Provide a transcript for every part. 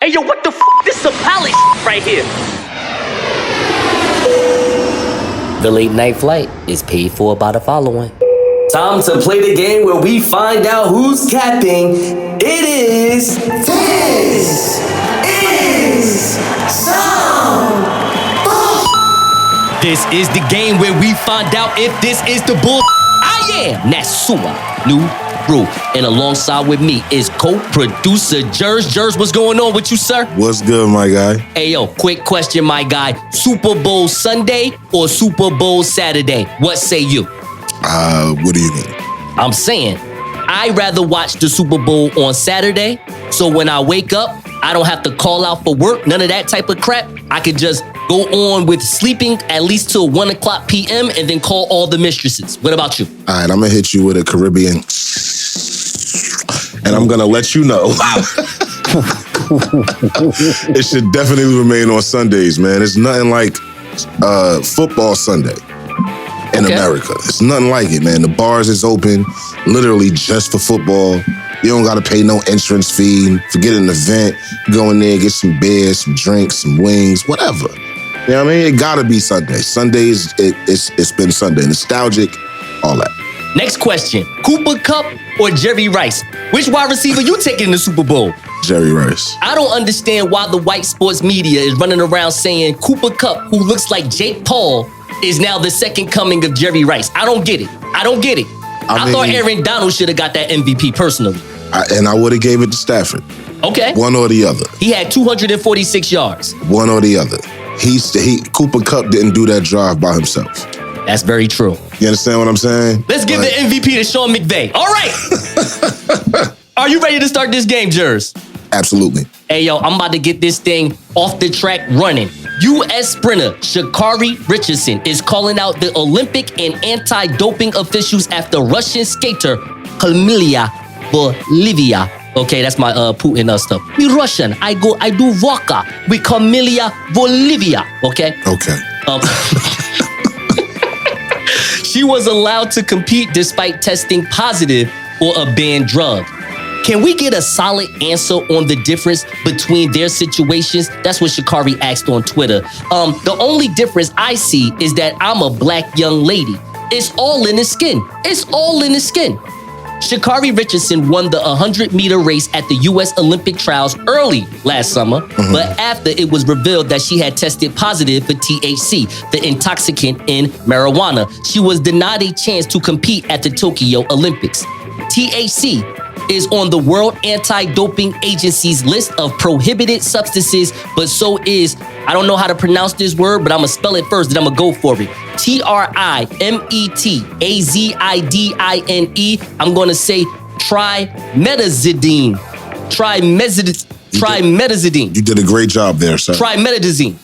Hey, yo, what the f***? This is a palace right here. The late night flight is paid for by the following. Time to play the game where we find out who's capping. It is This Is Some Bull. This is the game where we find out if this is the bull. I am Nasua, new brew. And alongside with me is co-producer Jerz. Jerz, what's going on with you, sir? What's good, my guy? Hey, yo, quick question, my guy. Super Bowl Sunday or Super Bowl Saturday? What say you? What do you mean? I'm saying I'd rather watch the Super Bowl on Saturday, so when I wake up, I don't have to call out for work, none of that type of crap. I could just go on with sleeping at least till 1 o'clock p.m. and then call all the mistresses. What about you? All right, I'm gonna hit you with a Caribbean, and I'm gonna let you know. It should definitely remain on Sundays, man. It's nothing like football Sunday in America. It's nothing like it, man. The bars is open literally just for football. You don't gotta pay no entrance fee. Forget an event. Go in there, get some beers, some drinks, some wings, whatever. You know what I mean? It gotta be Sunday. Sundays, it's been Sunday. Nostalgic, all that. Next question, Cooper Kupp or Jerry Rice? Which wide receiver you taking in the Super Bowl? Jerry Rice. I don't understand why the white sports media is running around saying Cooper Kupp, who looks like Jake Paul, is now the second coming of Jerry Rice. I don't get it. I thought Aaron Donald should have got that MVP personally. And I would have gave it to Stafford. Okay. One or the other. He had 246 yards. One or the other. Cooper Kupp didn't do that drive by himself. That's very true. You understand what I'm saying? Let's give the MVP to Sean McVay. All right. Are you ready to start this game, Jerz? Absolutely. Hey, yo, I'm about to get this thing off the track running. U.S. sprinter Sha Carri Richerson is calling out the Olympic and anti-doping officials after Russian skater Kamila Bolivia. Okay, that's my Putin stuff. Me Russian, I do vodka with Kamila Bolivia. Okay? Okay. She was allowed to compete despite testing positive for a banned drug. Can we get a solid answer on the difference between their situations? That's what Sha Carri asked on Twitter. The only difference I see is that I'm a black young lady. It's all in the skin. It's all in the skin. Sha Carri Richerson won the 100-meter race at the U.S. Olympic trials early last summer, but after it was revealed that she had tested positive for THC, the intoxicant in marijuana, she was denied a chance to compete at the Tokyo Olympics. THC is on the World Anti-Doping Agency's list of prohibited substances, but so is, I don't know how to pronounce this word, but I'm gonna spell it first, then I'm gonna go for it. TRIMETAZIDINE. I'm gonna say trimetazidine. Trimetazidine. You did a great job there, sir. Trimetazidine.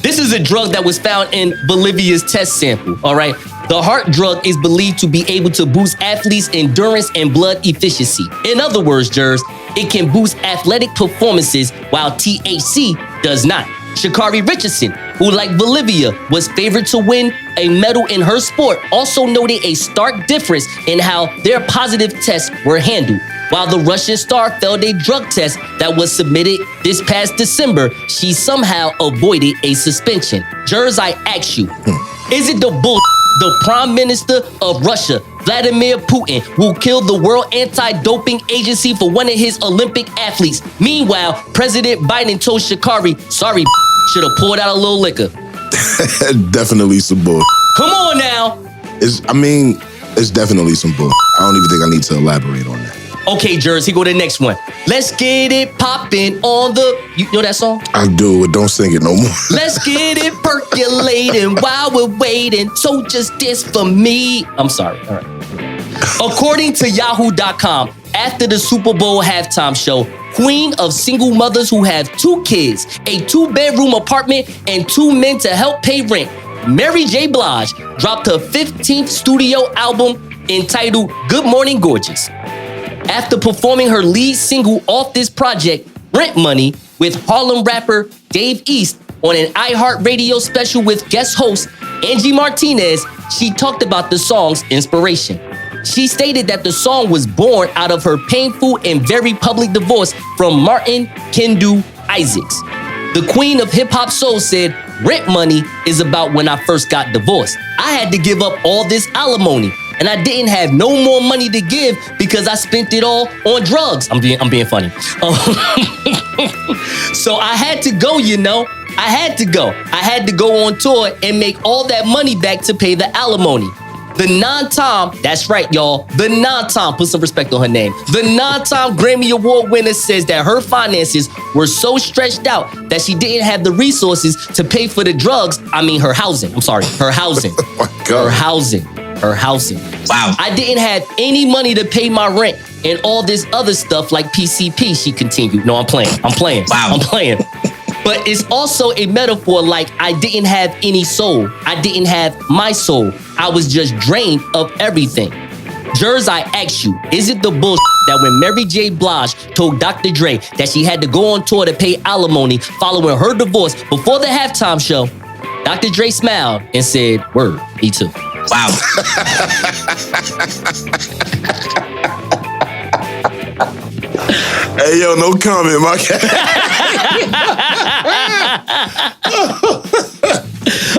This is a drug that was found in Bolivia's test sample, all right? The heart drug is believed to be able to boost athletes' endurance and blood efficiency. In other words, Jerz, it can boost athletic performances while THC does not. Sha Carri Richerson, who like Bolivia was favored to win a medal in her sport, also noted a stark difference in how their positive tests were handled. While the Russian star failed a drug test that was submitted this past December, she somehow avoided a suspension. Jerz, I ask you, is it the bull the Prime Minister of Russia, Vladimir Putin, will kill the World Anti-Doping Agency for one of his Olympic athletes? Meanwhile, President Biden told Sha Carri, sorry, should have poured out a little liquor. Definitely some bull. Come on now. It's definitely some bull. I don't even think I need to elaborate on that. Okay, Jerz, here go to the next one. Let's get it poppin' on the... You know that song? I do, but don't sing it no more. Let's get it percolating while we're waiting. So just dance for me. I'm sorry. All right. According to Yahoo.com, after the Super Bowl halftime show, queen of single mothers who have 2 kids, a 2-bedroom apartment, and 2 men to help pay rent, Mary J. Blige dropped her 15th studio album entitled Good Morning Gorgeous. After performing her lead single off this project, Rent Money, with Harlem rapper Dave East on an iHeartRadio special with guest host Angie Martinez, she talked about the song's inspiration. she stated that the song was born out of her painful and very public divorce from Martin Kendu Isaacs. The queen of hip-hop soul said, "Rent money is about when I first got divorced. I had to give up all this alimony, and I didn't have no more money to give because I spent it all on drugs." I'm being funny. So I had to go, you know. I had to go. I had to go on tour and make all that money back to pay the alimony. The non-time, that's right, y'all. The non-time, put some respect on her name. The non-time Grammy Award winner says that her finances were so stretched out that she didn't have the resources to pay for the drugs. I mean, her housing. I'm sorry, her housing. Oh my God. Her housing. Wow. I didn't have any money to pay my rent and all this other stuff like PCP, she continued. No, I'm playing. Wow. I'm playing. But it's also a metaphor like I didn't have any soul. I didn't have my soul. I was just drained of everything. Jerz, I ask you, is it the bullshit that when Mary J. Blige told Dr. Dre that she had to go on tour to pay alimony following her divorce before the halftime show, Dr. Dre smiled and said, "Word, me too." Wow. Hey, yo, no comment, my cat.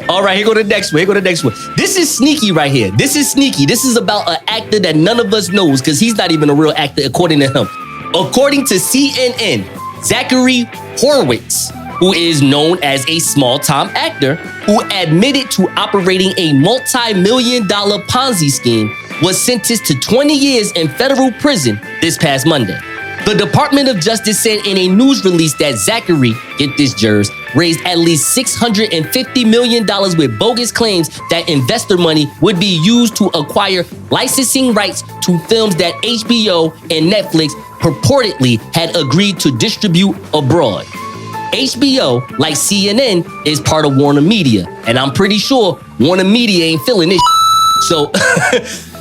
All right, here go the next one. This is sneaky right here. This is sneaky. This is about an actor that none of us knows because he's not even a real actor according to him. According to CNN, Zachary Horowitz, who is known as a small-time actor who admitted to operating a multi-million-dollar Ponzi scheme, was sentenced to 20 years in federal prison this past Monday. The Department of Justice said in a news release that Zachary, get this, Jerz, raised at least $650 million with bogus claims that investor money would be used to acquire licensing rights to films that HBO and Netflix purportedly had agreed to distribute abroad. HBO, like CNN, is part of Warner Media, and I'm pretty sure Warner Media ain't feeling this. So,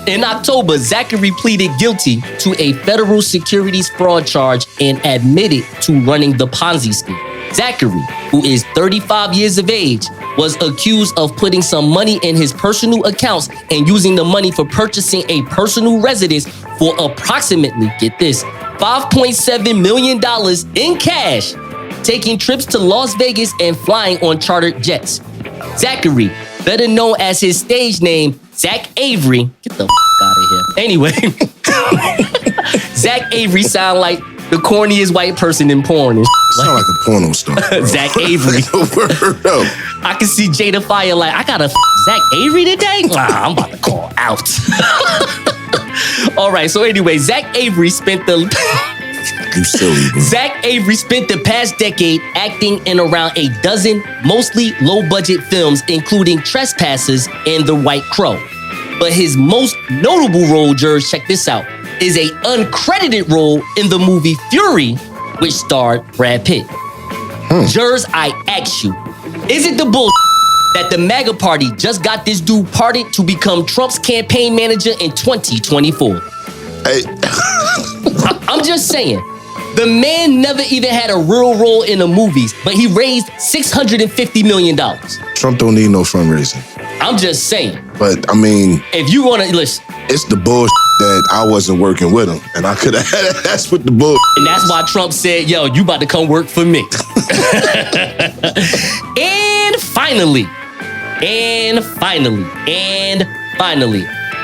in October, Zachary pleaded guilty to a federal securities fraud charge and admitted to running the Ponzi scheme. Zachary, who is 35 years of age, was accused of putting some money in his personal accounts and using the money for purchasing a personal residence for approximately, get this, $5.7 million in cash, taking trips to Las Vegas and flying on chartered jets. Zachary, better known as his stage name, Zach Avery. Get the out of here. Anyway, Zach Avery sound like the corniest white person in porn. And Sound like a porno star. Zach Avery. Word up. I can see Jada Fire like, I got a Zach Avery today? I'm about to call out. All right, so anyway, Zach Avery spent the... You silly, bro. Zach Avery spent the past decade acting in around a dozen mostly low-budget films, including Trespassers and The White Crow. But his most notable role, Jerz, check this out, is a uncredited role in the movie Fury, which starred Brad Pitt. Jerz, I ask you, is it the bull that the MAGA party just got this dude pardoned to become Trump's campaign manager in 2024? Hey. I'm just saying. The man never even had a real role in the movies, but he raised $650 million. Trump don't need no fundraising. I'm just saying. But, I mean... If you want to, listen. It's the bullshit that I wasn't working with him. And I could have had it. That's what the bullshit. And that's why Trump said, yo, you about to come work for me. And finally,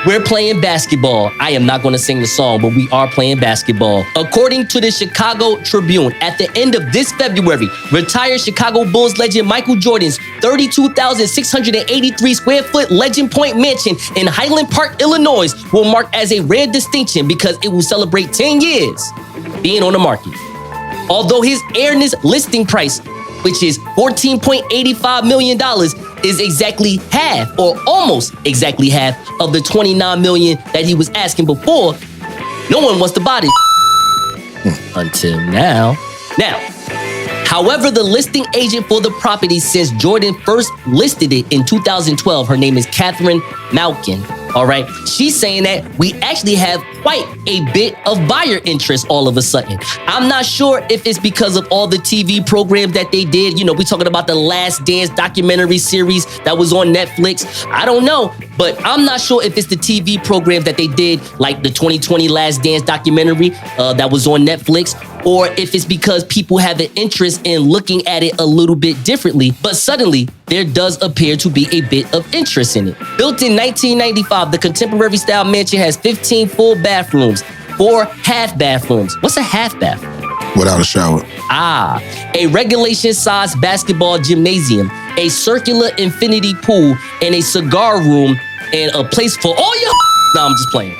we're playing basketball. I am not going to sing the song, but we are playing basketball. According to the Chicago Tribune, at the end of this February, retired Chicago Bulls legend Michael Jordan's 32,683 square foot Legend Point mansion in Highland Park, Illinois, will mark as a rare distinction because it will celebrate 10 years being on the market. Although his airness listing price, which is $14.85 million, is exactly half or almost exactly half of the $29 million that he was asking before, no one wants to buy this until now. Now, however, the listing agent for the property since Jordan first listed it in 2012, her name is Catherine Malkin. All right. She's saying that we actually have quite a bit of buyer interest all of a sudden. I'm not sure if it's because of all the TV programs that they did. You know, we're talking about the Last Dance documentary series that was on Netflix. I don't know, but I'm not sure if it's the TV programs that they did, like the 2020 Last Dance documentary that was on Netflix, or if it's because people have an interest in looking at it a little bit differently. But suddenly, there does appear to be a bit of interest in it. Built in 1995, the contemporary style mansion has 15 full bathrooms, 4 half bathrooms. What's a half bath? Without a shower. A regulation-sized basketball gymnasium, a circular infinity pool, and a cigar room, and a place for all your... No, I'm just playing.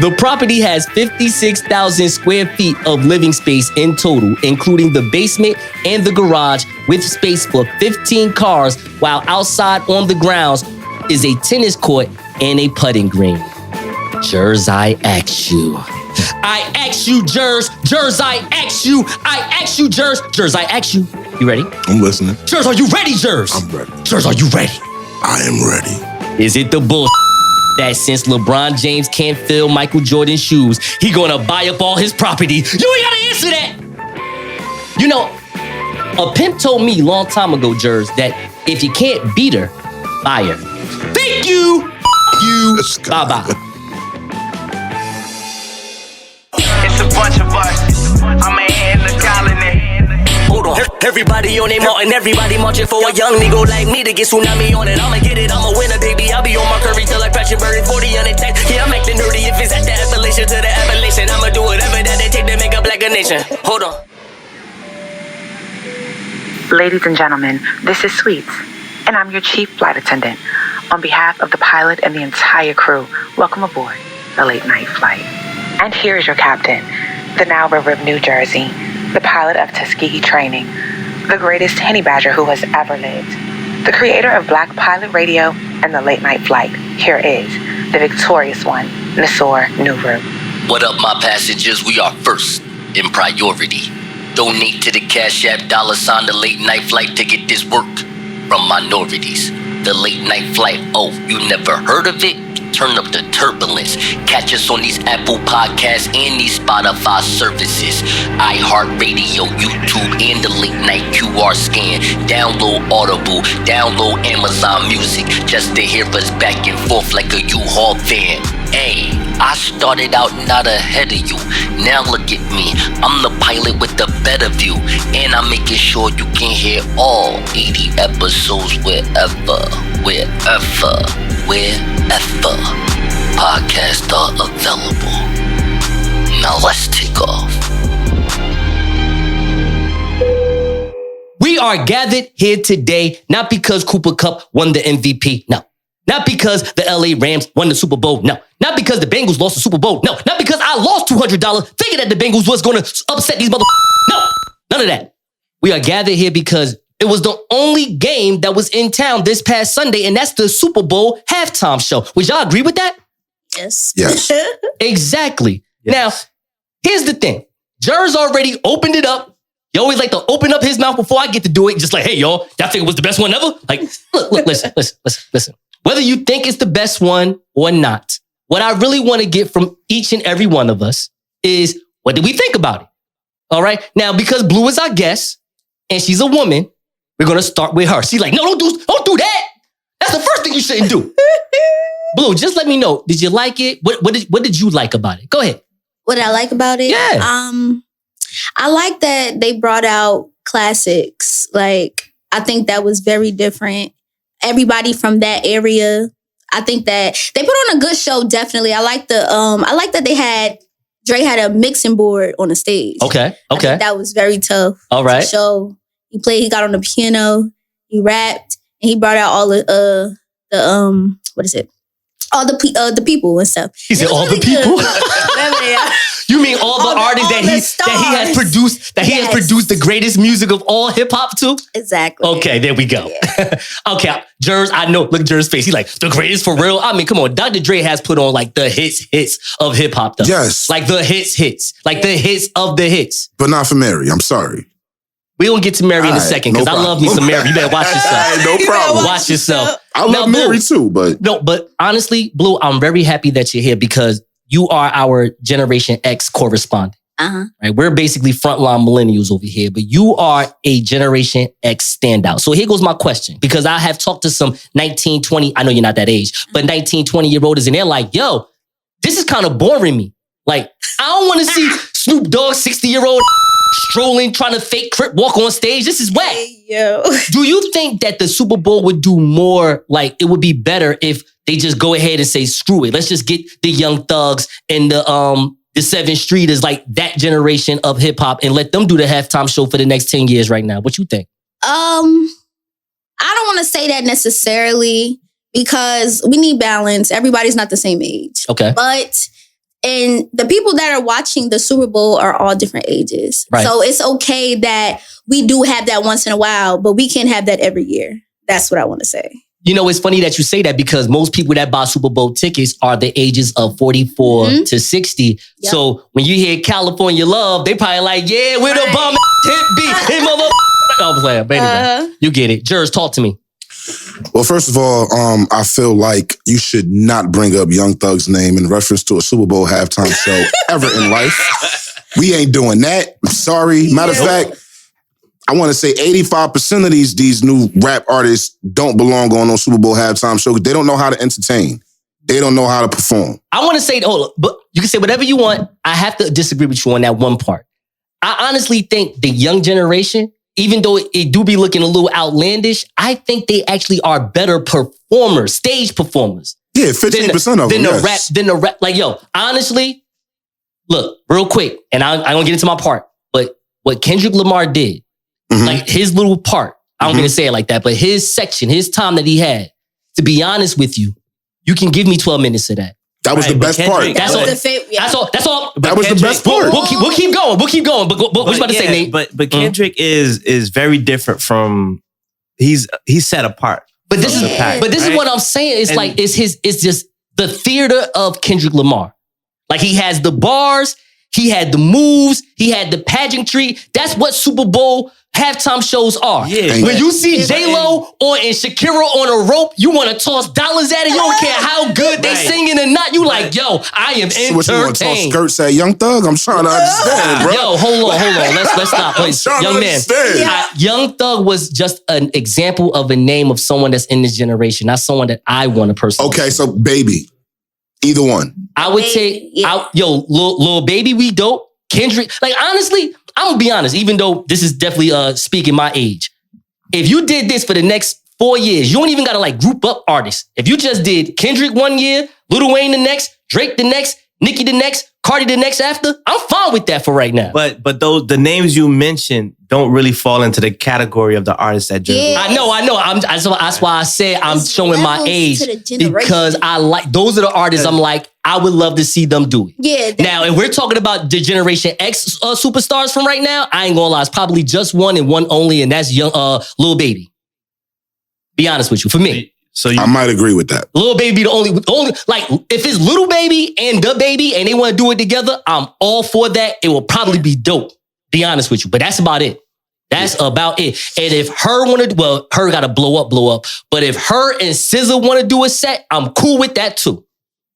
The property has 56,000 square feet of living space in total, including the basement and the garage, with space for 15 cars, while outside on the grounds is a tennis court and a putting green. Jerz, I ask you. I ask you, Jerz. Jerz, I ask you. I ask you, Jerz. Jerz, I ask you. You ready? I'm listening. Jerz, are you ready, Jerz? I'm ready. Jerz, are you ready? I am ready. Is it the bull that since LeBron James can't fill Michael Jordan's shoes, he gonna buy up all his property? You ain't gotta answer that. You know, a pimp told me a long time ago, Jerz, that if you can't beat her, buy her. Thank you. You. Bye-bye. It's a bunch of us. I'm in the colony. Hold on. Everybody on their mountain, everybody marching for a young nigga like me to get tsunami on it. I'ma get it, I'ma win it, baby. I'll be on my curry till I crash your bird 40 on attack. Yeah, I'm acting nerdy if it's at the Appalachian to the Appalachian. I'ma do whatever that they take to make a black a nation. Hold on. Ladies and gentlemen, this is Sweets, and I'm your chief flight attendant. On behalf of the pilot and the entire crew, welcome aboard the late night flight. And here is your captain, the Nile River of New Jersey, the pilot of Tuskegee Training, the greatest honey badger who has ever lived, the creator of Black Pilot Radio and the Late Night Flight. Here is the victorious one, Nasor Nuru. What up, my passengers? We are first in priority. Donate to the Cash App $, the Late Night Flight to get this work from minorities. The Late Night Flight, oh, you never heard of it? Turn up the turbulence. Catch us on these Apple Podcasts and these Spotify services. iHeartRadio, YouTube, and the Late Night QR scan. Download Audible, download Amazon Music, just to hear us back and forth like a U-Haul van. Hey, I started out not ahead of you. Now look at me, I'm the pilot with the better view. And I'm making sure you can hear all 80 episodes wherever. Podcasts are available. Now let's take off. We are gathered here today, not because Cooper Kupp won the MVP, no. Not because the LA Rams won the Super Bowl, no. Not because the Bengals lost the Super Bowl, no. Not because I lost $200 thinking that the Bengals was going to upset these motherfuckers. No, none of that. We are gathered here because it was the only game that was in town this past Sunday, and that's the Super Bowl halftime show. Would y'all agree with that? Yes. Yes. Exactly. Yes. Now, here's the thing. Jerz already opened it up. He always like to open up his mouth before I get to do it. Just like, hey, y'all think it was the best one ever? Like, look, listen. Whether you think it's the best one or not, what I really want to get from each and every one of us is, what do we think about it? All right? Now, because Blue is our guest, and she's a woman, we're going to start with her. She's like, no, don't do that. That's the first thing you shouldn't do. Blue, just let me know. Did you like it? What did you like about it? Go ahead. What I like about it? Yeah. I like that they brought out classics. Like, I think that was very different. Everybody from that area. I think that they put on a good show, definitely. I like that Dre had a mixing board on the stage. Okay. I think that was very tough. All right. To show. He got on the piano, he rapped, and he brought out all the all the people and stuff. He said all the people? You mean all the artists that he has produced, that he has produced the greatest music of all hip hop too? Exactly. Okay, there we go. Yeah. Okay, Jerz, I know. Look at Jerz's face. He's like, the greatest for real? I mean, come on. Dr. Dre has put on like the hits of hip hop though. Yes. Like the hits. Like the hits of the hits. But not for Mary. I'm sorry. We gonna get to Mary in a second because I love me some Mary. You better watch yourself. No problem. Watch yourself. I love Mary too, but honestly, Blue, I'm very happy that you're here because you are our Generation X correspondent. Right? We're basically frontline millennials over here, but you are a Generation X standout. So here goes my question, because I have talked to some 19, 20, I know you're not that age, but 19, 20-year-olds, and they're like, yo, this is kind of boring me. Like, I don't want to see Snoop Dogg, 60-year-old strolling, trying to fake Crip walk on stage. This is whack. Yo. Do you think that the Super Bowl would do more, like, it would be better if they just go ahead and say, screw it. Let's just get the Young Thugs and the 7th Streeters, like that generation of hip hop, and let them do the halftime show for the next 10 years right now. What you think? I don't want to say that necessarily because we need balance. Everybody's not the same age. Okay. And the people that are watching the Super Bowl are all different ages. Right. So it's okay that we do have that once in a while, but we can't have that every year. That's what I want to say. You know, it's funny that you say that because most people that buy Super Bowl tickets are the ages of 44 to 60. Yep. So when you hear California Love, they probably like, yeah, we're the bomb hit beat. Hey, mother. I'm playing. But anyway, you get it. Jerz, talk to me. Well, first of all, I feel like you should not bring up Young Thug's name in reference to a Super Bowl halftime show ever in life. We ain't doing that. I'm sorry. Matter of fact, I want to say 85% of these new rap artists don't belong on no Super Bowl halftime show. They don't know how to entertain. They don't know how to perform. I want to say, but you can say whatever you want. I have to disagree with you on that one part. I honestly think the young generation, even though it do be looking a little outlandish, I think they actually are better performers, stage performers. Yeah, 15% of them. Than the rap. Like, yo, honestly, look, real quick, and I don't get into my part, but what Kendrick Lamar did, like his little part, I don't mean to say it like that, but his section, his time that he had, to be honest with you, you can give me 12 minutes of that. That was the best part. That's all. That was the best part. We'll keep going. But what you about to say, Nate? But Kendrick is very different from, he's set apart. But this is what I'm saying. It's just the theater of Kendrick Lamar. Like, he has the bars, he had the moves, he had the pageantry. That's what Super Bowl halftime shows are. Yeah. When you see J-Lo and Shakira on a rope, you want to toss dollars at it. You don't care how good they singing or not. You like, yo, I am entertained. What, you want to toss skirts at Young Thug? I'm trying to understand, bro. Yo, hold on. Let's stop, please. Young man. Young Thug was just an example of a name of someone that's in this generation, not someone that I want to personally. Okay, so Baby. Either one. I would say, Lil Baby, we dope. Kendrick, like, honestly, I'm gonna be honest, even though this is definitely speaking my age. If you did this for the next 4 years, you don't even gotta like group up artists. If you just did Kendrick 1 year, Lil Wayne the next, Drake the next, Nicki the next, Cardi the next after, I'm fine with that for right now. But the names you mentioned don't really fall into the category of the artists that Jerz. Yeah. I know. That's why I said I'm showing my age, because I like, those are the artists I'm like, I would love to see them do it. Yeah. Now, if we're talking about the Generation X superstars from right now, I ain't gonna lie, it's probably just one and one only, and that's young Lil Baby. Be honest with you, for me. I might agree with that. Lil Baby be the only, like, if it's Little Baby and The Baby and they want to do it together, I'm all for that. It will probably be dope. Be honest with you, but that's about it. That's about it. And if her gotta blow up. But if her and SZA want to do a set, I'm cool with that too.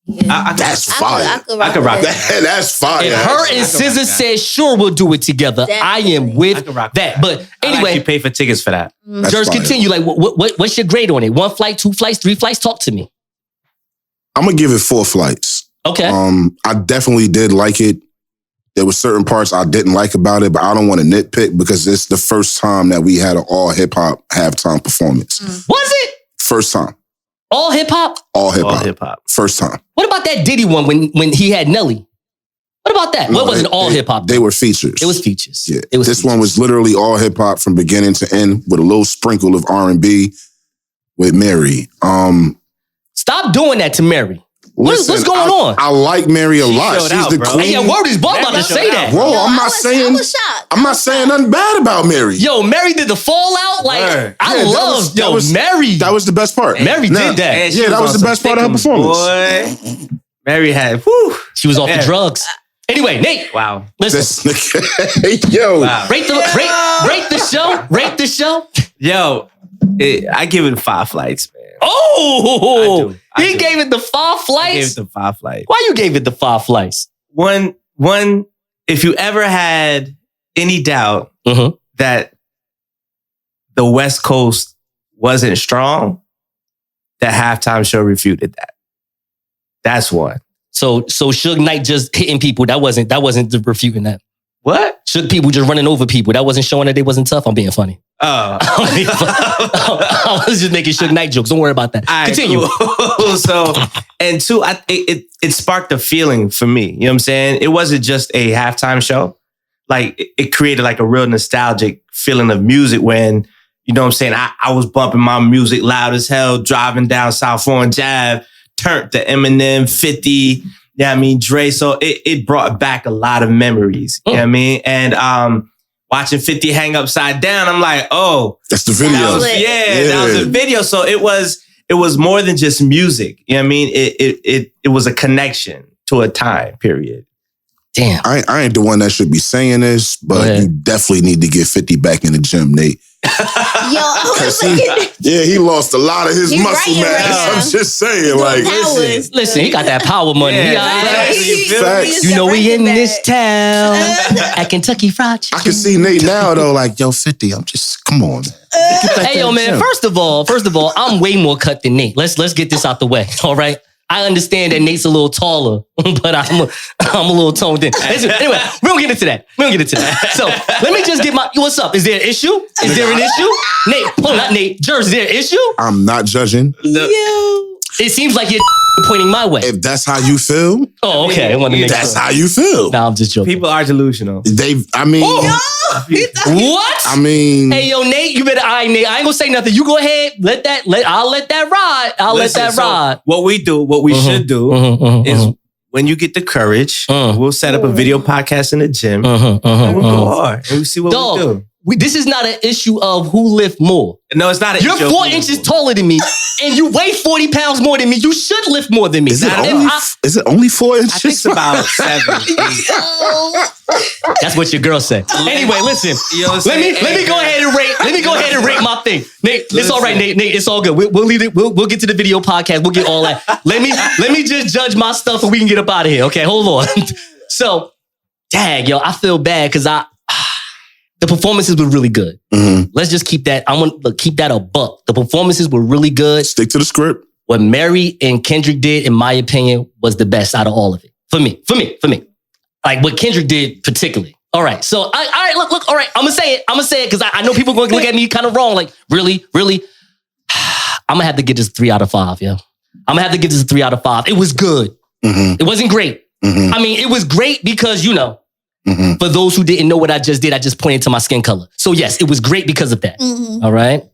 Yeah. That's fire. I could rock that. That's fire. If her and SZA said, sure, we'll do it together, I am with that. But anyway, you pay for tickets for that. Jerz, continue. Like, what's your grade on it? 1 flight, 2 flights, 3 flights? Talk to me. I'm gonna give it 4 flights. Okay. I definitely did like it. There were certain parts I didn't like about it, but I don't want to nitpick because it's the first time that we had an all hip hop halftime performance. Was it? First time. All hip hop? All hip hop. First time. What about that Diddy one when he had Nelly? What about that? No, it wasn't all hip hop. They were features. It was features. Yeah. This one was literally all hip hop from beginning to end with a little sprinkle of R&B with Mary. Stop doing that to Mary. What's going on? I like Mary a lot. She's the queen. Hey, your word is ball about to say that. Bro, I'm not saying nothing bad about Mary. Yo, Mary did the Fallout. Like, Mary. That was the best part. Mary did that. Yeah, that was the best part of her performance. Boy, Mary had, she was off the drugs. Anyway, Nate. Wow. Listen. Yo. Wow. Rate the show. Rate the show. Yo, I give it 5 flights, man. Oh, I do. Gave it the 5 flights. I gave it the 5 flights. Why you gave it the 5 flights? One. If you ever had any doubt that the West Coast wasn't strong, that halftime show refuted that. That's one. So Suge Knight just hitting people. That wasn't refuting that. What? Suge people just running over people. That wasn't showing that they wasn't tough. I'm being funny. Oh. I was just making Suge Knight jokes. Don't worry about that. Right, continue. Cool. So, and two, it sparked a feeling for me. You know what I'm saying? It wasn't just a halftime show. Like it created like a real nostalgic feeling of music when, you know what I'm saying? I was bumping my music loud as hell, driving down South Orange Ave, turned to Eminem, 50, yeah, I mean, Dre. So it brought back a lot of memories. You know what I mean? And watching 50 hang upside down, I'm like, oh. That's the video. That was the video. So it was more than just music. You know what I mean? It was a connection to a time period. Damn. I ain't the one that should be saying this, but you definitely need to get 50 back in the gym, Nate. He lost a lot of his muscle mass. I'm just saying, like, listen, he got that power money. Facts. You know, we in this town at Kentucky Fried Chicken. I can see Nate now though, like, yo, 50. I'm just, come on, man. Hey, yo, man. First of all, I'm way more cut than Nate. Let's get this out the way. All right. I understand that Nate's a little taller, but I'm a little toned in. Anyway, we don't get into that. So let me just get what's up? Is there an issue? Is there an issue? Nate, hold on, not Nate. Jerz, is there an issue? I'm not judging. It seems like you're pointing my way. If that's how you feel. Oh, okay. I want to make that's sure. how you feel. Nah, I'm just joking. People are delusional. What? I mean. Hey, yo, Nate, you better, Nate, I ain't gonna say nothing. You go ahead. I'll let that ride. Let that ride. What we should do is when you get the courage, we'll set up a video podcast in the gym. And we'll go hard and we'll see what we do. This is not an issue of who lift more. No, it's not an issue. You're 4 inches taller than me, and you weigh 40 pounds more than me. You should lift more than me. Is it only 4 inches? I think it's about 7. That's what your girl said. Anyway, listen. Let me go ahead and rate. Let me go ahead and rate my thing. Nate, it's all right, Nate. It's all good. We'll leave it. We'll get to the video podcast. We'll get all that. Let me just judge my stuff, and we can get up out of here. Okay, hold on. So, dang, yo, I feel bad because the performances were really good. Let's just keep that. I want to keep that a buck. The performances were really good. Stick to the script. What Mary and Kendrick did, in my opinion, was the best out of all of it. For me. Like what Kendrick did particularly. All right. So, all right, look. All right. I'm going to say it because I know people are going to look at me kind of wrong. Like, really? I'm going to have to give this 3 out of 5, yeah. I'm going to have to give this a 3 out of 5. It was good. It wasn't great. I mean, it was great because, you know, for those who didn't know what I just did, I just pointed to my skin color. So yes, it was great because of that. All right.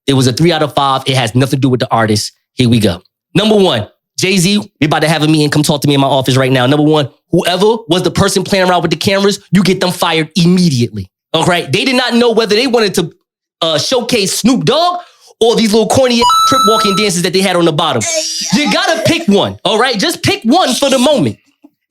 It was a 3 out of 5. It has nothing to do with the artist. Here we go. Number 1, Jay-Z, we about to have a meeting. Come talk to me in my office right now. Number 1, whoever was the person playing around with the cameras, you get them fired immediately. All right. They did not know whether they wanted to showcase Snoop Dogg or these little corny trip walking dances that they had on the bottom. You gotta pick one. All right. Just pick one for the moment.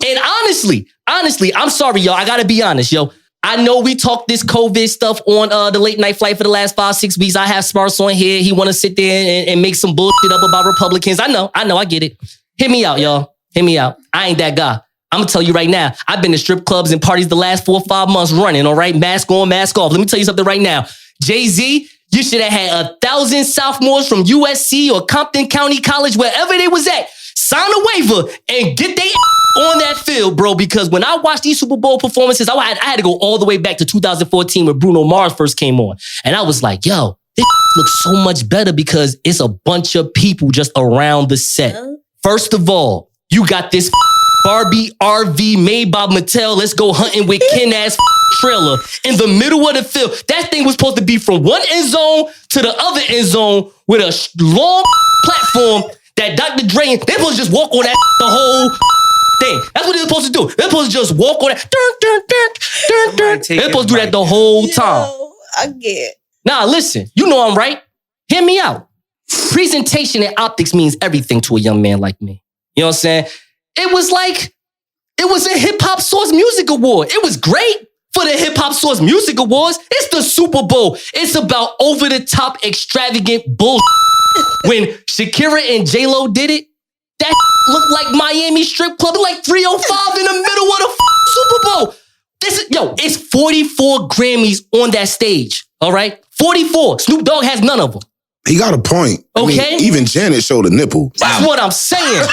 And honestly, I'm sorry, y'all. I gotta be honest, yo. I know we talked this COVID stuff on the late night flight for the last 5-6 weeks. I have Smarts on here. He want to sit there and make some bullshit up about Republicans. I know, I get it. Hear me out, y'all. Hear me out. I ain't that guy. I'm gonna tell you right now. I've been to strip clubs and parties the last 4 or 5 months running, all right? Mask on, mask off. Let me tell you something right now. Jay-Z, you should have had 1,000 sophomores from USC or Compton County College, wherever they was at, sign a waiver and get they on that field, bro, because when I watched these Super Bowl performances, I had to go all the way back to 2014 when Bruno Mars first came on. And I was like, yo, this looks so much better because it's a bunch of people just around the set. First of all, you got this Barbie RV made by Mattel. Let's go hunting with Ken ass trailer in the middle of the field. That thing was supposed to be from one end zone to the other end zone with a long platform that Dr. Dre, they're supposed to just walk on that the whole thing. That's what they're supposed to do. They're supposed to just walk on that. They're supposed to do that the whole time. I get. Nah, listen, you know I'm right. Hear me out. Presentation and optics means everything to a young man like me. You know what I'm saying? It was like It was a Hip Hop Source Music Award. It was great for the Hip Hop Source Music Awards. It's the Super Bowl. It's about over-the-top, extravagant bullshit. When Shakira and J-Lo did it, that looked like Miami strip club, like 305 in the middle of the Super Bowl. It's 44 Grammys on that stage, all right? 44. Snoop Dogg has none of them. He got a point. Okay. I mean, even Janet showed a nipple. That's what I'm saying.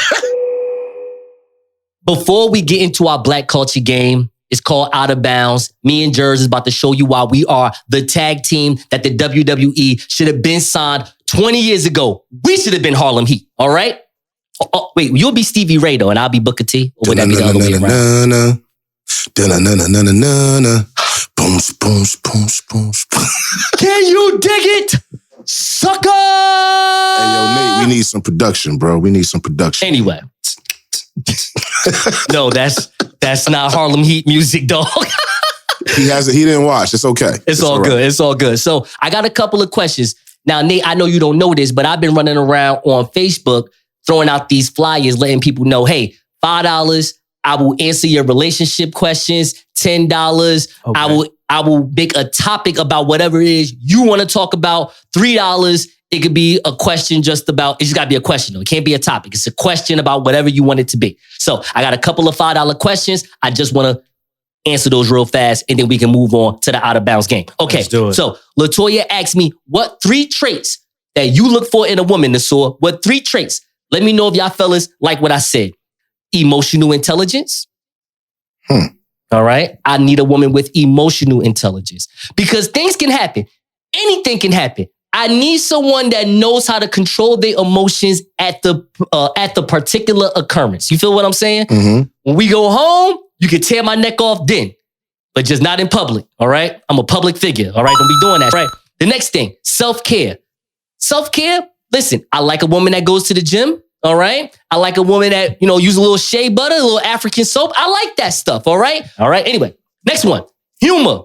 Before we get into our black culture game, it's called Out of Bounds. Me and Jerz is about to show you why we are the tag team that the WWE should have been signed 20 years ago. We should have been Harlem Heat, all right? Oh, wait, you'll be Stevie Ray, though, and I'll be Booker T? Or would that be the other way around? Can you dig it, sucker? Hey, yo, Nate, we need some production, bro. We need some production. Anyway. No, that's not Harlem Heat music, dog. He didn't watch. It's okay. It's all good. It's all good. So I got a couple of questions. Now, Nate, I know you don't know this, but I've been running around on Facebook throwing out these flyers, letting people know, hey, $5, I will answer your relationship questions. $10, okay. I will make a topic about whatever it is you want to talk about. $3, it could be a question just about, it's just got to be a question though. It can't be a topic. It's a question about whatever you want it to be. So I got a couple of $5 questions. I just want to answer those real fast, and then we can move on to the Out of Bounds game. Okay, so Latoya asked me, what 3 traits that you look for in a woman, Nasor? What 3 traits? Let me know if y'all fellas like what I said. Emotional intelligence. All right. I need a woman with emotional intelligence because things can happen. Anything can happen. I need someone that knows how to control their emotions at the particular occurrence. You feel what I'm saying? Mm-hmm. When we go home, you can tear my neck off then, but just not in public. All right. I'm a public figure. All right. Don't be doing that. Right. The next thing, self-care. Self-care. Listen, I like a woman that goes to the gym. All right. I like a woman that, use a little shea butter, a little African soap. I like that stuff. All right. All right. Anyway, next one, humor.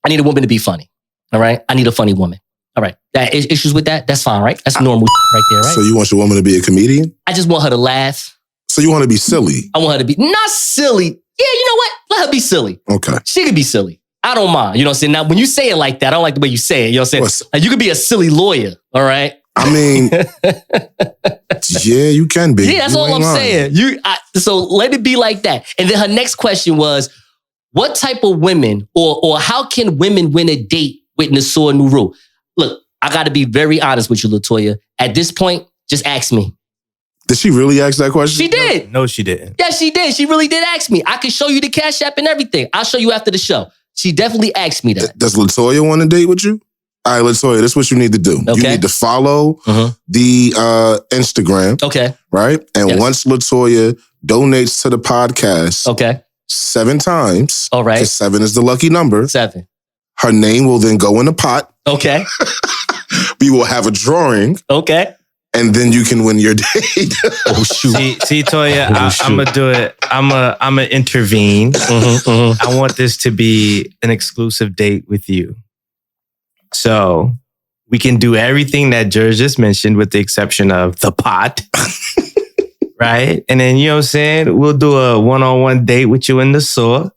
I need a woman to be funny. All right. I need a funny woman. All right. That issues with that? That's fine, right? That's normal right there, right? So you want your woman to be a comedian? I just want her to laugh. So you want to be silly? I want her to be not silly. Yeah, you know what? Let her be silly. Okay. She could be silly. I don't mind. You know what I'm saying? Now, when you say it like that, I don't like the way you say it. You know what I'm saying? Like, you could be a silly lawyer. All right. I mean, yeah, you can be. Yeah, that's all I'm saying. So let it be like that. And then her next question was, what type of women or how can women win a date with Nasor Nuru? Look, I got to be very honest with you, Latoya. At this point, just ask me. Did she really ask that question? She did. No, she didn't. Yeah, she did. She really did ask me. I can show you the Cash App and everything. I'll show you after the show. She definitely asked me that. Does Latoya want to date with you? All right, Latoya, this is what you need to do. Okay. You need to follow the Instagram. Okay. Right? And once Latoya donates to the podcast 7 times. All right. Because 7 is the lucky number. 7. Her name will then go in the pot. Okay. We will have a drawing. Okay. And then you can win your date. Oh, shoot. See, Toya, I'm going to do it. I'm going to intervene. I want this to be an exclusive date with you. So we can do everything that Jerz just mentioned with the exception of the pot. Right? And then, you know what I'm saying? We'll do a one-on-one date with you in the store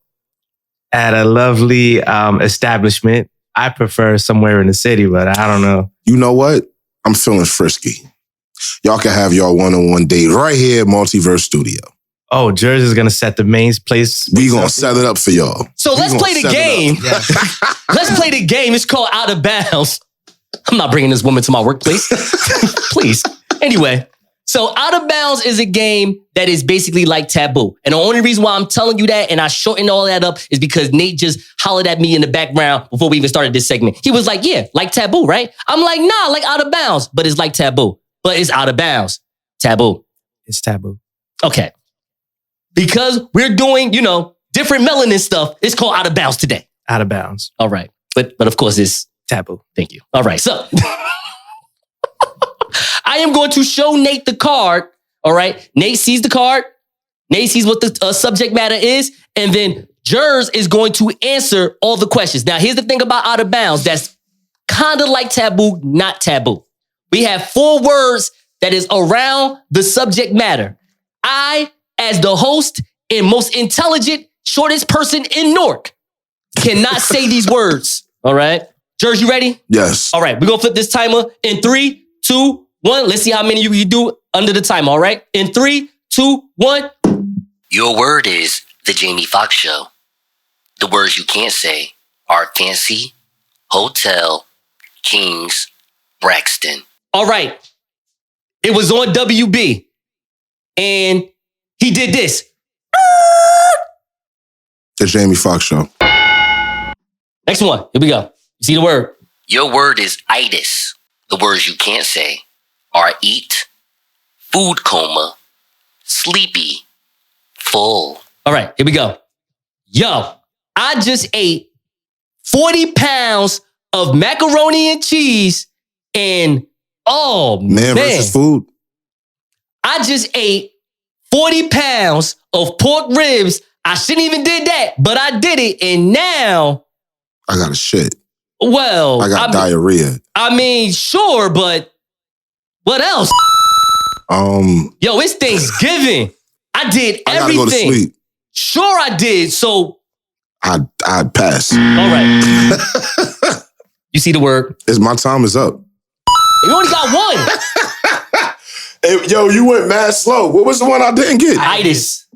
at a lovely establishment. I prefer somewhere in the city, but I don't know. You know what? I'm feeling frisky. Y'all can have y'all one-on-one date right here at Multiverse Studio. Oh, Jerz is going to set the main place. We going to set it up for y'all. So let's play the game. Let's play the game. It's called Out of Bounds. I'm not bringing this woman to my workplace. Please. Anyway, so Out of Bounds is a game that is basically like Taboo. And the only reason why I'm telling you that and I shortened all that up is because Nate just hollered at me in the background before we even started this segment. He was like, yeah, like Taboo, right? I'm like, nah, like Out of Bounds. But it's like Taboo. But it's Out of Bounds. Taboo. It's Taboo. Okay. Because we're doing, different melanin stuff, it's called Out of Bounds today. Out of Bounds. All right. But of course it's Taboo. Thank you. All right. So I am going to show Nate the card. All right. Nate sees the card. Nate sees what the subject matter is. And then Jerz is going to answer all the questions. Now, here's the thing about Out of Bounds that's kind of like Taboo, not Taboo. We have 4 words that is around the subject matter. I, as the host, and most intelligent, shortest person in Newark cannot say these words. All right. Jerz, you ready? Yes. All right. We're going to flip this timer in 3, 2, 1. Let's see how many you can do under the timer. All right. In 3, 2, 1. Your word is the Jamie Foxx Show. The words you can't say are fancy, hotel, Kings, Braxton. All right. It was on WB. And he did this. The Jamie Foxx Show. Next one. Here we go. You see the word? Your word is itis. The words you can't say are eat, food coma, sleepy, full. All right. Here we go. Yo, I just ate 40 pounds of macaroni and cheese and Man versus food. I just ate 40 pounds of pork ribs. I shouldn't even did that, but I did it. And now I got a shit. Well, I got diarrhea. I mean, sure, but what else? Yo, it's Thanksgiving. I did everything. I gotta go to sleep. Sure, I did. So I'd pass. All right. You see the word? My time is up. You only got one. Hey, yo, you went mad slow. What was the one I didn't get? Itis.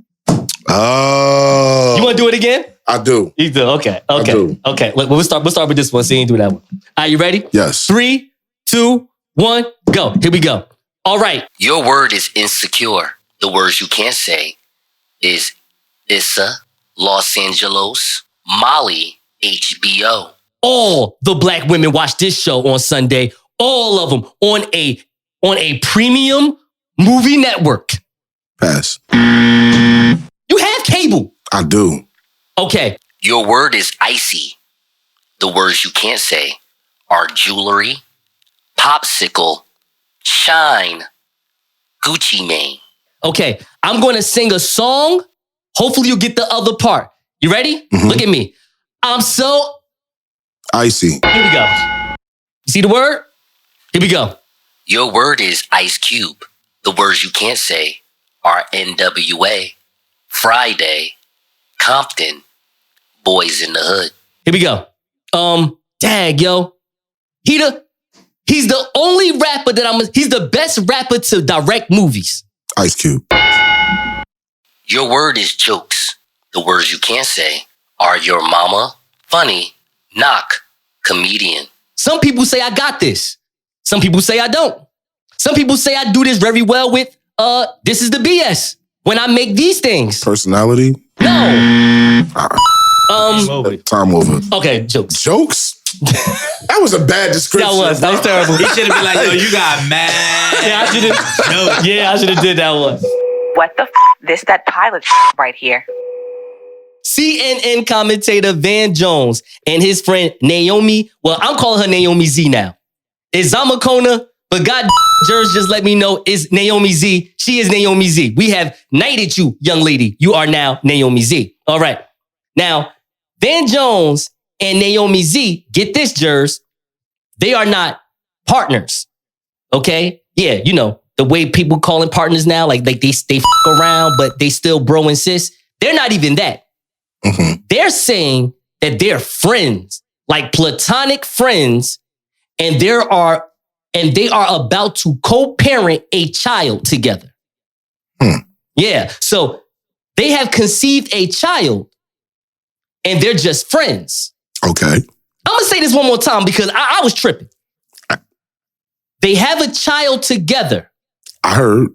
Oh. You want to do it again? I do. You do. Okay. Okay. Look, we'll start with this one. So you ain't do that one. All right, you ready? Yes. 3, 2, 1, go. Here we go. All right. Your word is insecure. The words you can't say is Issa, Los Angeles, Molly, HBO. All the black women watch this show on Sunday. All of them on a premium movie network. Pass. You have cable. I do. Okay. Your word is icy. The words you can't say are jewelry, popsicle, shine, Gucci Mane. Okay. I'm going to sing a song. Hopefully you get the other part. You ready? Mm-hmm. Look at me. I'm so icy. Here we go. You see the word? Here we go. Your word is Ice Cube. The words you can't say are NWA, Friday, Compton, Boys in the Hood. Here we go. Dag, yo. He's the only rapper he's the best rapper to direct movies. Ice Cube. Your word is jokes. The words you can't say are your mama, funny, knock, comedian. Some people say I got this. Some people say I don't. Some people say I do this very well with, this is the BS. When I make these things. Personality? No. Time over. Okay, jokes. Jokes? That was a bad description. That was terrible. He should have been like, yo, you got mad. I should have did that one. What the This that pilot right here. CNN commentator Van Jones and his friend Naomi, well, I'm calling her Naomi Z now. It's Zamakona, but God, Jerz just let me know it's Naomi Z. She is Naomi Z. We have knighted you, young lady. You are now Naomi Z. All right. Now, Van Jones and Naomi Z, get this, Jerz, they are not partners. Okay? Yeah, you know, the way people calling partners now, like they f*** around, but they still bro and sis. They're not even that. Mm-hmm. They're saying that they're friends, like platonic friends, and they are about to co-parent a child together. Yeah. So they have conceived a child and they're just friends. Okay. I'm going to say this one more time because I was tripping. They have a child together. I heard.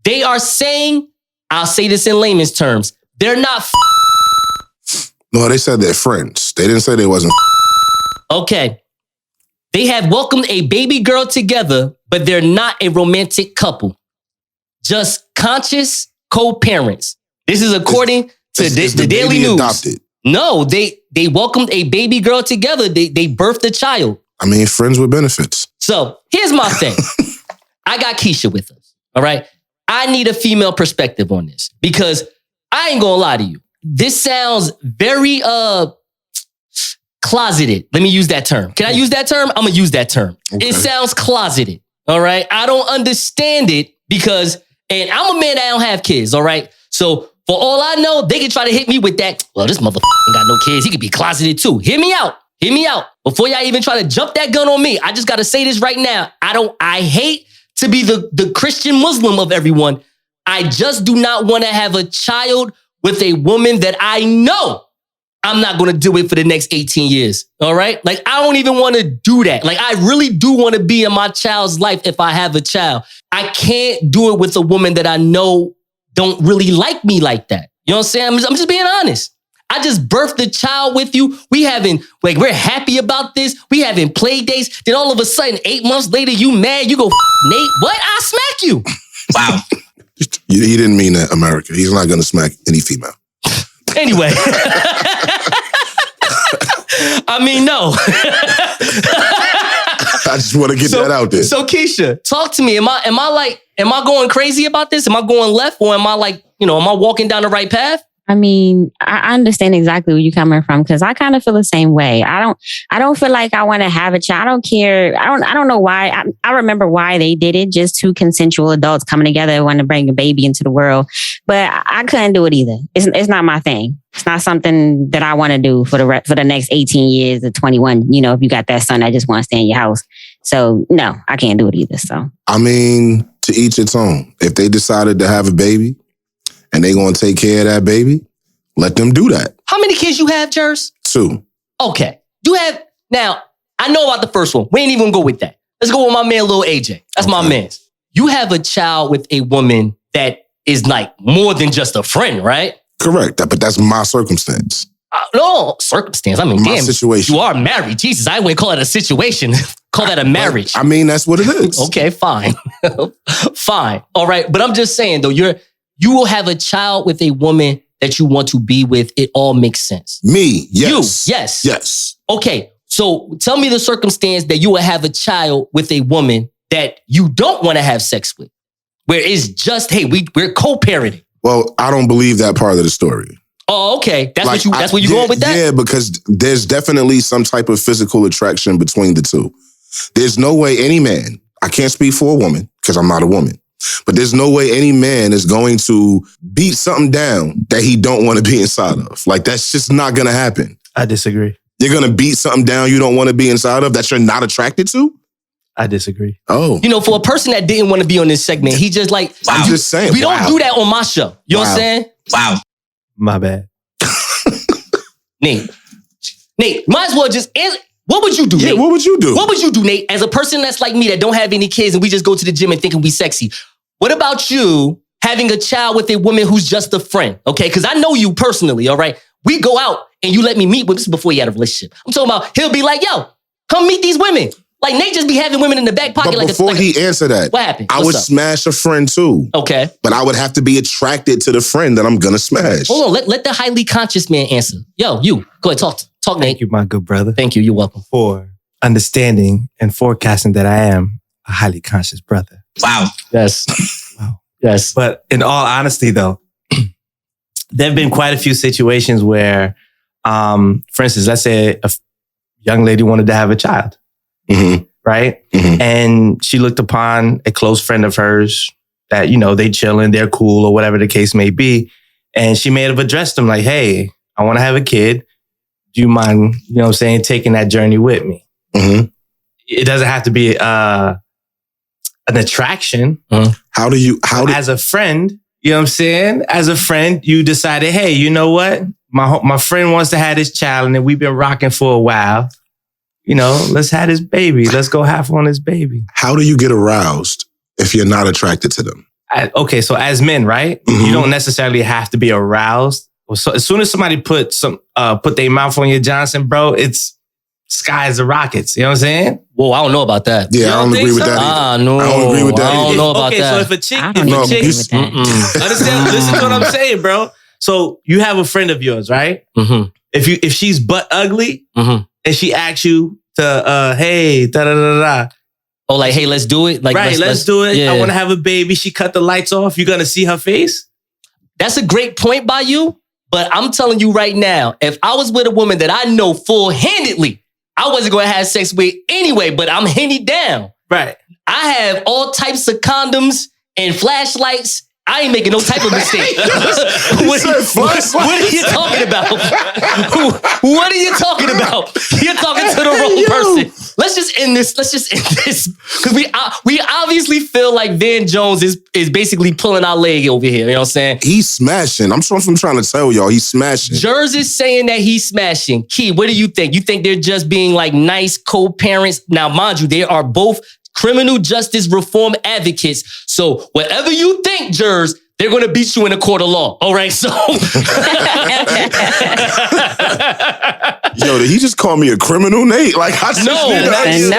They are saying, I'll say this in layman's terms, they're not No, they said they're friends. They didn't say they wasn't Okay. They have welcomed a baby girl together, but they're not a romantic couple. Just conscious co-parents. This is according to the Daily News. Adopted? No, they welcomed a baby girl together. They birthed a child. I mean, friends with benefits. So here's my thing. I got Keisha with us. All right. I need a female perspective on this because I ain't gonna lie to you. This sounds very closeted. Let me use that term. Can I use that term? I'm gonna use that term. Okay. It sounds closeted. All right. I don't understand it because, and I'm a man that don't have kids. All right. So For all I know, they can try to hit me with that. Well, this motherfucker ain't got no kids. He could be closeted too. Hear me out. Hear me out. Before y'all even try to jump that gun on me, I just got to say this right now. I hate to be the Christian Muslim of everyone. I just do not want to have a child with a woman that I know I'm not going to do it for the next 18 years. All right? Like, I don't even want to do that. Like, I really do want to be in my child's life if I have a child. I can't do it with a woman that I know don't really like me like that. You know what I'm saying? I'm just being honest. I just birthed a child with you. We're happy about this. We having play dates. Then all of a sudden, 8 months later, you mad. You go, Nate, what? I smack you. Wow. He didn't mean that, America. He's not going to smack any female. Anyway. I mean, no. I just want to get that out there. So Keisha, talk to me. Am I going crazy about this? Am I going left, or am I am I walking down the right path? I mean, I understand exactly where you're coming from, because I kind of feel the same way. I don't feel like I want to have a child. I don't care. I don't know why. I remember why they did it. Just two consensual adults coming together wanting to bring a baby into the world. But I couldn't do it either. It's not my thing. It's not something that I want to do for the next 18 years or 21. You know, if you got that son that just wants to stay in your house. So no, I can't do it either. So I mean, to each its own. If they decided to have a baby and they gonna take care of that baby, let them do that. How many kids you have, Jerz? 2. Okay. Now, I know about the first one. We ain't even gonna go with that. Let's go with my man, Lil AJ. That's my man. You have a child with a woman that is like more than just a friend, right? Correct. But that's my circumstance. No, circumstance. I mean, my situation. You are married. Jesus, I wouldn't call it a situation. Call that a marriage. I mean, that's what it is. Okay, fine. Fine. All right. But I'm just saying, though, you will have a child with a woman that you want to be with. It all makes sense. Me, yes. You, yes. Yes. Okay, so tell me the circumstance that you will have a child with a woman that you don't want to have sex with, where it's just, hey, we're co-parenting. Well, I don't believe that part of the story. Oh, okay. That's where you're going with that? Yeah, because there's definitely some type of physical attraction between the two. There's no way any man, I can't speak for a woman because I'm not a woman, but there's no way any man is going to beat something down that he don't want to be inside of. Like, that's just not going to happen. I disagree. You're going to beat something down you don't want to be inside of that you're not attracted to? I disagree. Oh. You know, for a person that didn't want to be on this segment, he just like, I'm just saying. We don't do that on my show. You know what I'm saying? Wow. My bad. Nate, might as well just answer. What would you do, Nate? What would you do? What would you do, Nate? As a person that's like me that don't have any kids and we just go to the gym and thinking we sexy. What about you having a child with a woman who's just a friend? Okay, because I know you personally, all right? We go out and you let me meet with, this is before you had a relationship. I'm talking about he'll be like, yo, come meet these women. Like Nate just be having women in the back pocket. But before he answer that, what happened? I would smash a friend too. Okay. But I would have to be attracted to the friend that I'm going to smash. Hold on, let the highly conscious man answer. Yo, you, go ahead, talk Nate. Thank you, my good brother. Thank you, you're welcome. For understanding and forecasting that I am a highly conscious brother. Wow. Yes. Wow. Yes. But in all honesty, though, there have been quite a few situations where, for instance, let's say a young lady wanted to have a child. Mm-hmm. Right? Mm-hmm. And she looked upon a close friend of hers that, you know, they chilling, they're cool or whatever the case may be. And she may have addressed them like, hey, I want to have a kid. Do you mind, you know what I'm saying, taking that journey with me? Mm-hmm. It doesn't have to be an attraction. Mm-hmm. As a friend, you know what I'm saying? As a friend, you decided, hey, you know what? My friend wants to have this child and then we've been rocking for a while. You know, let's have this baby. Let's go half on this baby. How do you get aroused if you're not attracted to them? Okay, so as men, right? Mm-hmm. You don't necessarily have to be aroused. So as soon as somebody put their mouth on your Johnson, bro, it's sky's the rockets. You know what I'm saying? Whoa, I don't know about that. Yeah, I don't agree with that either. No, I don't agree with that I don't either. know about okay, that. so if a chick, understand, listen to what I'm saying, bro. So you have a friend of yours, right? Mm-hmm. If she's butt ugly, mm-hmm. and she asks you to, hey, da da da da. Oh, like, hey, let's do it. Like, right, let's do it. Yeah. I want to have a baby. She cut the lights off. You gonna see her face? That's a great point by you. But I'm telling you right now, if I was with a woman that I know full-handedly, I wasn't going to have sex with anyway, but I'm henny down. Right. I have all types of condoms and flashlights. I ain't making no type of mistake. What are you talking about? What are you talking about? You're talking to the wrong person. Let's just end this. Because we obviously feel like Van Jones is basically pulling our leg over here. You know what I'm saying? He's smashing. I'm trying to tell y'all, he's smashing. Jerz is saying that he's smashing. Key, what do you think? You think they're just being like nice co-parents? Now, mind you, they are both criminal justice reform advocates. So whatever you think, Jerz, they're going to beat you in a court of law. All right, so. Yo, did he just call me a criminal, Nate? Like, I just No. Not you.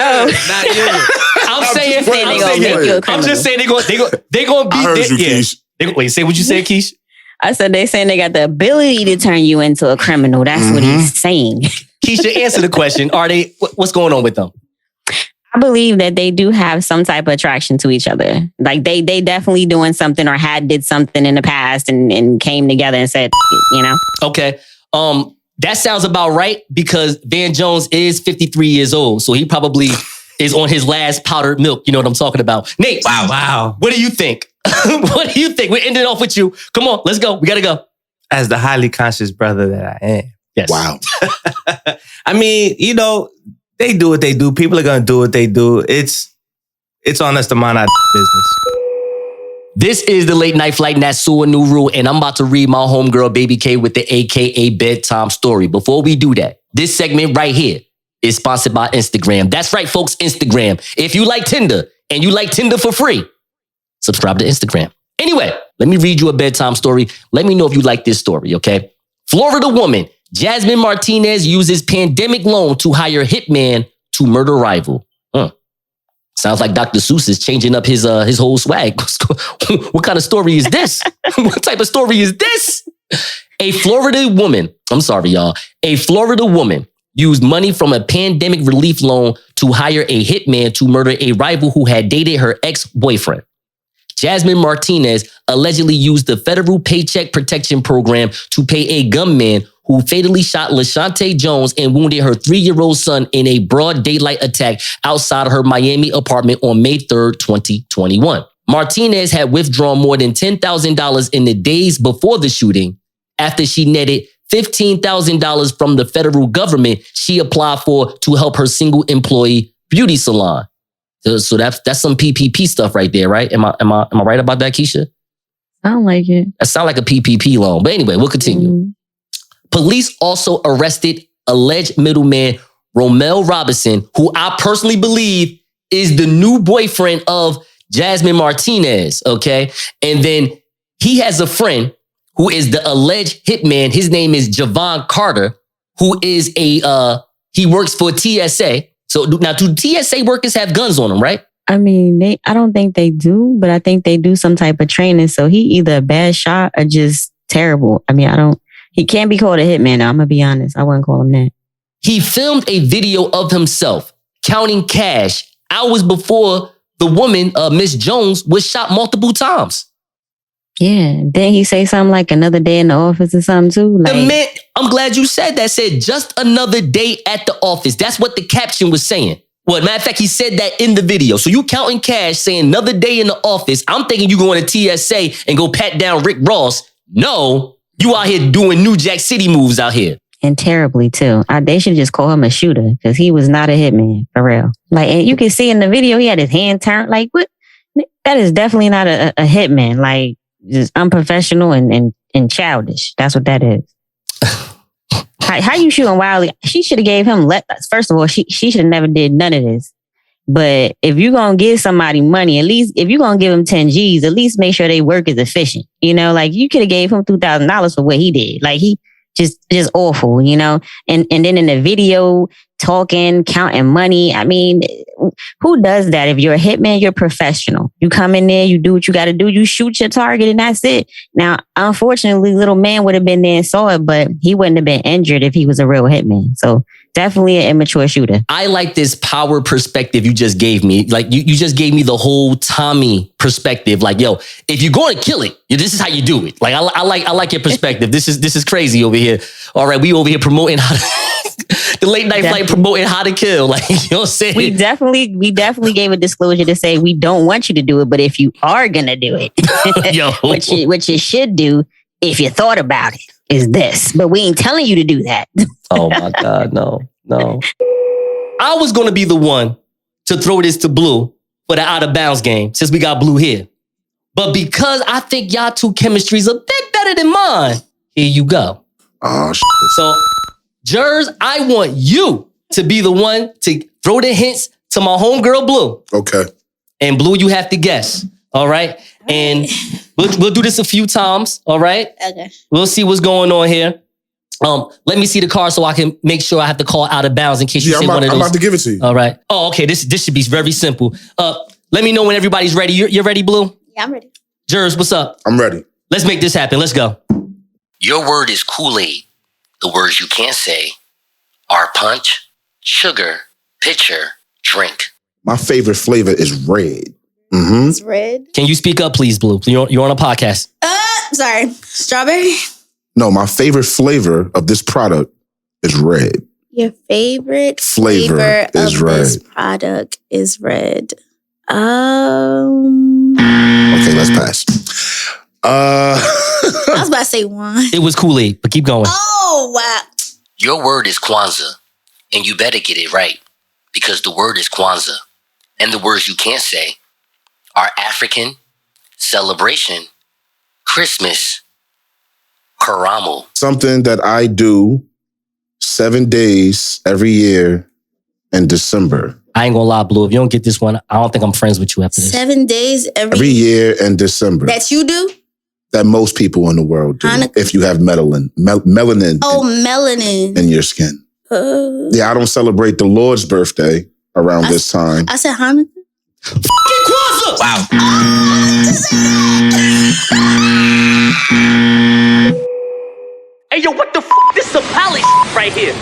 I'm saying they're going to beat. I heard you, Keish. Wait, say what you said, Keish? I said they saying they got the ability to turn you into a criminal. That's what he's saying. Keisha, answer the question. Are they? What's going on with them? I believe that they do have some type of attraction to each other. Like they definitely doing something or did something in the past and came together and said, you know. Okay. That sounds about right because Van Jones is 53 years old. So he probably is on his last powdered milk. You know what I'm talking about. Nate. Wow. What do you think? What do you think? We're ending off with you. Come on, let's go. We got to go. As the highly conscious brother that I am. Yes. Wow. I mean, you know, they do what they do. People are going to do what they do. It's on us to mind our business. This is the Late Night Flight Nassau New Rule, and I'm about to read my homegirl Baby K with the AKA Bedtime Story. Before we do that, this segment right here is sponsored by Instagram. That's right, folks, Instagram. If you like Tinder and you like Tinder for free, subscribe to Instagram. Anyway, let me read you a bedtime story. Let me know if you like this story, okay? Florida woman Jasmine Martinez uses pandemic loan to hire hitman to murder rival. Sounds like Dr. Seuss is changing up his whole swag. What kind of story is this? What type of story is this? A Florida woman used money from a pandemic relief loan to hire a hitman to murder a rival who had dated her ex-boyfriend. Jasmine Martinez allegedly used the federal Paycheck Protection Program to pay a gunman who fatally shot LaShante Jones and wounded her 3-year-old son in a broad daylight attack outside of her Miami apartment on May 3rd, 2021. Martinez had withdrawn more than $10,000 in the days before the shooting after she netted $15,000 from the federal government she applied for to help her single employee beauty salon. So that's some PPP stuff right there, right? Am I right about that, Keisha? Sound like it. That sound like a PPP loan. But anyway, we'll continue. Mm-hmm. Police also arrested alleged middleman Romel Robinson, who I personally believe is the new boyfriend of Jasmine Martinez, okay? And then he has a friend who is the alleged hitman. His name is Javon Carter, who is he works for TSA. So now, do TSA workers have guns on them, right? I mean, I don't think they do, but I think they do some type of training. So he either a bad shot or just terrible. I mean, he can't be called a hitman. Now, I'm going to be honest. I wouldn't call him that. He filmed a video of himself counting cash hours before the woman, Miss Jones, was shot multiple times. Yeah. Didn't he say something like another day in the office or something too? Like, I'm glad you said that. Said just another day at the office. That's what the caption was saying. Well, matter of fact, he said that in the video. So you counting cash saying another day in the office. I'm thinking you going to TSA and go pat down Rick Ross. No, you out here doing New Jack City moves out here. And terribly too. They should just call him a shooter because he was not a hitman for real. Like, and you can see in the video, he had his hand turned. Like, what? That is definitely not a hitman. Like, just unprofessional and childish. That's what that is. How you shooting wildly? She should have gave him first of all, she should have never did none of this. But if you're going to give somebody money, at least if you're going to give them 10 G's, at least make sure they work is efficient. You know, like you could have gave him $2,000 for what he did. Like he just awful, you know? And then in the video talking, counting money. I mean, who does that? If you're a hitman, you're professional. You come in there, you do what you got to do. You shoot your target and that's it. Now, unfortunately, little man would have been there and saw it, but he wouldn't have been injured if he was a real hitman. So definitely an immature shooter. I like this power perspective you just gave me. Like you just gave me the whole Tommy perspective. Like, yo, if you're going to kill it, this is how you do it. Like, I like your perspective. This is crazy over here. All right, we over here promoting how the late night flight promoting how to kill. Like, you know what I'm saying? We definitely gave a disclosure to say we don't want you to do it, but if you are gonna do it, Yo. what you should do if you thought about it is this. But we ain't telling you to do that. Oh my God, no. I was gonna be the one to throw this to Blue for the out of bounds game since we got Blue here. But because I think y'all two chemistry is a bit better than mine, here you go. Oh, shit. So, Jerz, I want you to be the one to throw the hints to my homegirl Blue. Okay. And Blue, you have to guess. All right. And we'll do this a few times. All right. Okay. We'll see what's going on here. Let me see the card so I can make sure I have to call out of bounds in case you say one of those. I'm about to give it to you. All right. Oh, okay. This should be very simple. Let me know when everybody's ready. You're ready, Blue? Yeah, I'm ready. Jerz, what's up? I'm ready. Let's make this happen. Let's go. Your word is Kool-Aid. The words you can't say are punch, sugar, pitcher, drink. My favorite flavor is red. Mm-hmm. It's red. Can you speak up, please, Blue? You're on a podcast. Sorry. Strawberry? No, my favorite flavor of this product is red. Your favorite Flavor is of red. this product is red. Okay, let's pass. I was about to say one. It was Kool-Aid, but keep going. Oh, wow. Your word is Kwanzaa, and you better get it right because the word is Kwanzaa. And the words you can't say are African, celebration, Christmas, Karamu. Something that I do 7 days every year in December. I ain't gonna lie, Blue. If you don't get this one, I don't think I'm friends with you after this. 7 days Every year in December. that you do? That most people in the world do. Hanukkah. If you have melanin Oh, melanin. in your skin. Yeah, I don't celebrate the Lord's birthday around this time. I said Hanukkah. Fucking Kwanzaa! Wow. Hey, yo, what the f***? This is some palace right here.